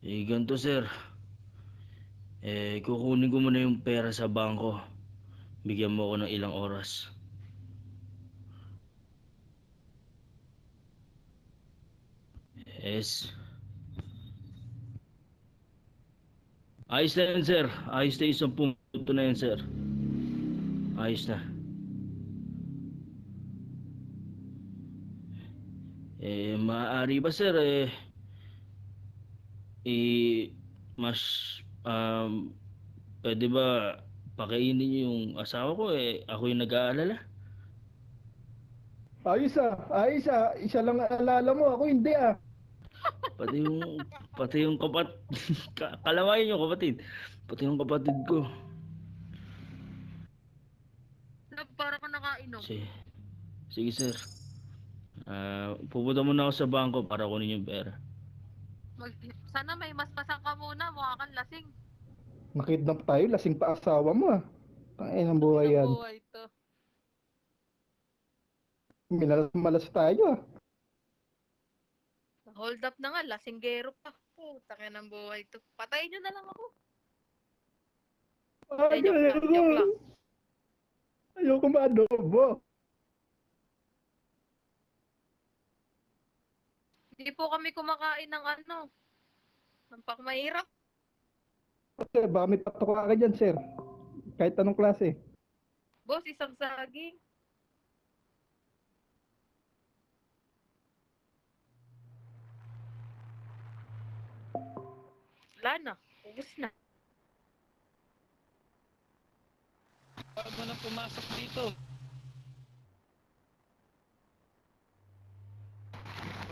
Ganito sir. Kukunin ko muna yung pera sa bangko. Bigyan mo ako ng ilang oras. Yes. Ayos na yun sir. Ayos na yung 10 na yun sir. Ayos na. Maaari ba sir eh, mas pwede ba pakainin niyo yung asawa ko ako yung nag-aalala? Ayos isa lang alala mo, ako hindi ah. Pati yung pati yung kalawayan niyo kapatid. Pati yung kapatid ko. Love, para ka nakainom. Sige, sige sir. Pupunta muna ako sa bangko para kunin yung pera. Sana may mas pasang ka muna, mukha kang lasing. Nakidnap tayo, lasing pa asawa mo ah. Tangin ang Ano buhay yan. buhay to? Minalas tayo ah. Hold up na nga, lasinggero pa. Puta ka ng buhay to. Patayin nyo na lang ako. Ay, Joke lang, joke lang. ayoko maadobo. Hindi po kami kumakain ng ng pakmahirap. Sir, baka may patok ka dyan, sir. Kahit anong klase. Boss, isang saging. Wala na, ubus na. Huwag mo na pumasok dito.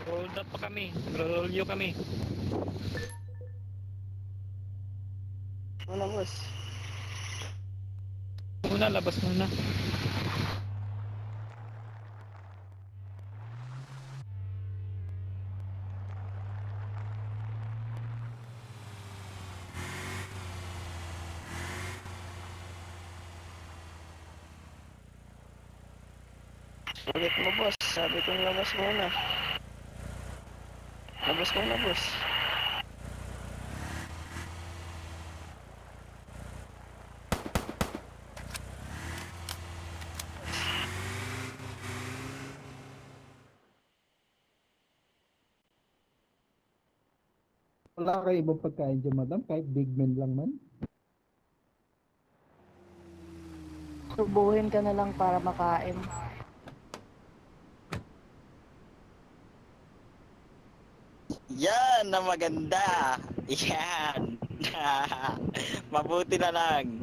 Hold up pa kami. Nagro-rolyo kami. Wala, boss. Muna, labas muna. Ulit mo, boss. Sabi ko labas muna. Labas muna, boss. Wala kayo ibang pagkain dyan, madam. Kahit big man lang man. Subuhin ka na lang para makain. Yan na maganda. Yan. Mabuti na lang.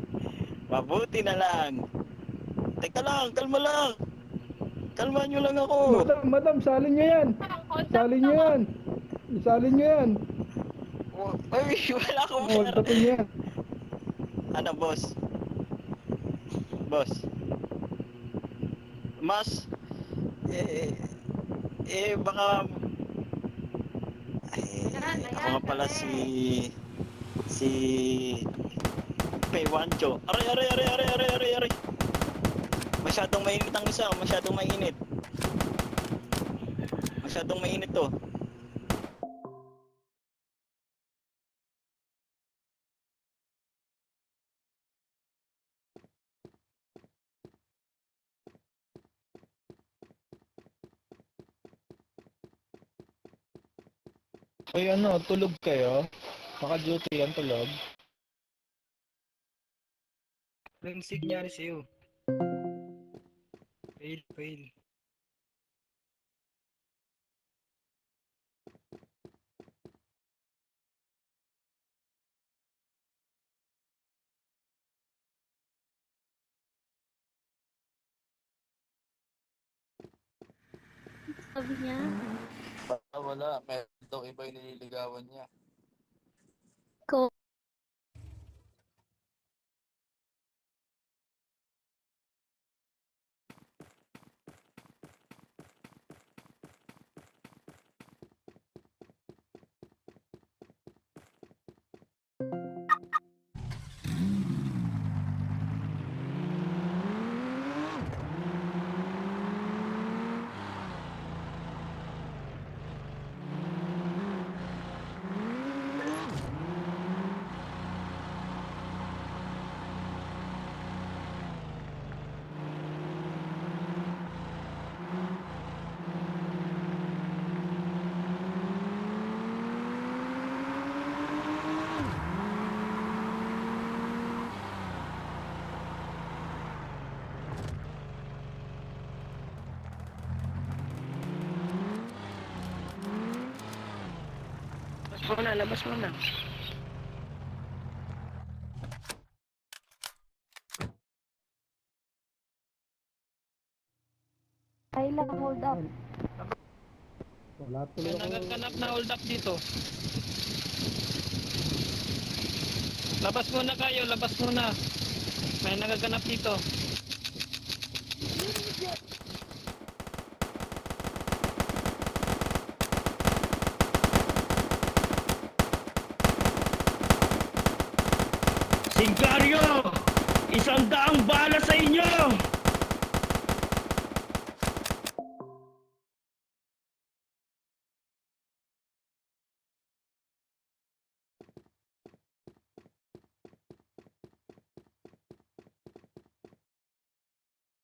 Mabuti na lang. Teka lang, kalma lang. Kalma nyo lang ako. Madam, salin nyo yan. Hold up Salin na nyo nga. yan. Salin nyo yan. Ay, wala akong Hold pera. upin nyo yan. Ano, boss? Boss. Mas, baka, ako nga pala si Pewancho. Aray. Masyadong mainit ang isa, masyadong mainit. Masyadong mainit to. Ay ano, tulog kayo? Naka-duty yan, tulog. Anong signal sa'yo? Fail. Sabi niya, Wala, meron daw iba yung nililigawan niya. ko, muna, labas muna. Kayla, hold up. Wala tuloy May ako. nagaganap na hold up dito. Labas muna kayo, labas muna. May nagaganap dito. Sigaryo! 100